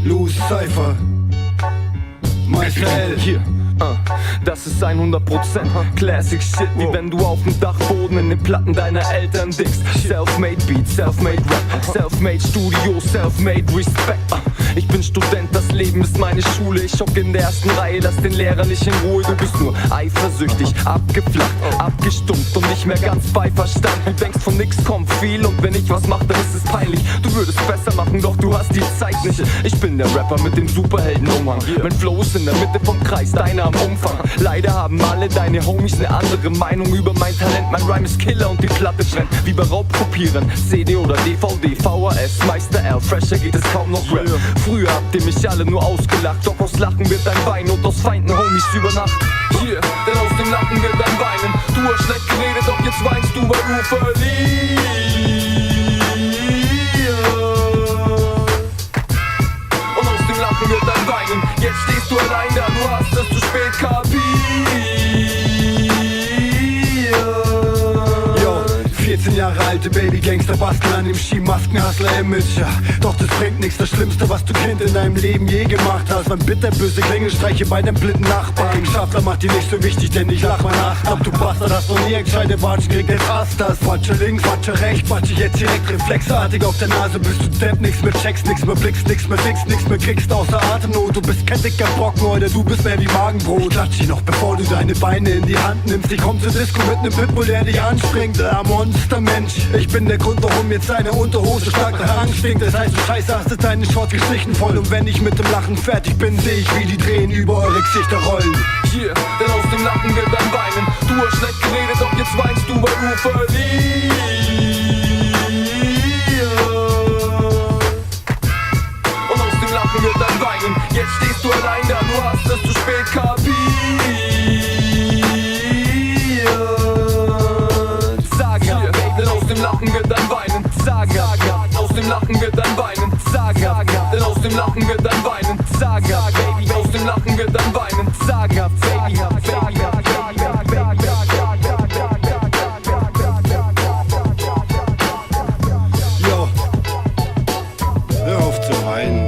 Loose Cypher, Meister L. Hier, das ist 100% Classic Shit, wie wenn du auf dem Dachboden in den Platten deiner Eltern dickst. Self-made Beat, self-made Rap, self-made Studio, self-made Respect. Ich bin Student, das Leben ist meine Schule. Ich hocke in der ersten Reihe, lass den Lehrer nicht in Ruhe. Du bist nur eifersüchtig, abgeflacht, abgestumpft und nicht mehr ganz bei Verstand. Du denkst, von nix kommt viel und wenn ich was mach, dann ist es peinlich. Du würdest besser machen, doch du hast die Zeit nicht. Ich bin der Rapper mit dem Superheldenumhang. Mein Flow ist in der Mitte vom Kreis, deiner am Umfang. Leider haben alle deine Homies eine andere Meinung über mein Talent. Mein Rhyme ist Killer und die Platte brennt wie bei Raubkopieren. CD oder DVD, VHS, Meister L, fresher geht es kaum noch Rap. Früher habt ihr mich alle nur ausgelacht, doch aus Lachen wird dein Wein und aus Feinden Homies über Nacht. Hier, denn aus dem Lachen wird dein Weinen. Du hast schlecht geredet, doch jetzt weinst du, weil du verlierst. Und aus dem Lachen wird dein Weinen. Jetzt stehst du allein da, du hast es zu spät kapiert. 14 Jahre alte Baby-Gangster basteln an dem Ski-Masken-Hustler-Image, ja. Doch das bringt nichts, das Schlimmste, was du Kind in deinem Leben je gemacht hast, waren bitterböse Klingelstreiche bei deinem blinden Nachbarn. Eigenschaftler macht die nicht so wichtig, denn ich lach mal nach. Glaub, du Bastard hast noch nie gescheite Watschen, kriegt jetzt hast das. Quatsche links, quatsche rechts, quatsche jetzt direkt reflexartig auf der Nase. Bist du Depp, nix mehr checkst, nix mehr blickst, nix mehr fix, nix mehr kriegst außer Atemnot. Du bist kein dicker Brocken, oder du bist mehr wie Magenbrot. Klatsch dich noch, bevor du deine Beine in die Hand nimmst. Ich komm zur Disco mit nem Pitbull, der dich anspringt. Monstermensch, ich bin der Grund, warum jetzt deine Unterhose stark nach Angst stinkt. Das heißt, du Scheiße hast jetzt deine Short gestrichen voll. Und wenn ich mit dem Lachen fertig bin, seh ich, wie die Tränen über eure Gesichter rollen. Hier, denn aus dem Lachen wird dein Weinen. Du hast schlecht geredet, doch jetzt weinst du, weil du verlierst. Und aus dem Lachen wird dein Weinen. Jetzt stehst du allein da, du hast es zu spät kapiert. Aus dem Lachen wird dein Weinen, sagen, aus dem Lachen wird dein Weinen, sagen, denn aus dem Lachen wird dein Weinen, sagen, Baby, aus dem Lachen wird dein Weinen, sagen, Baby, Yo, hör auf zu weinen.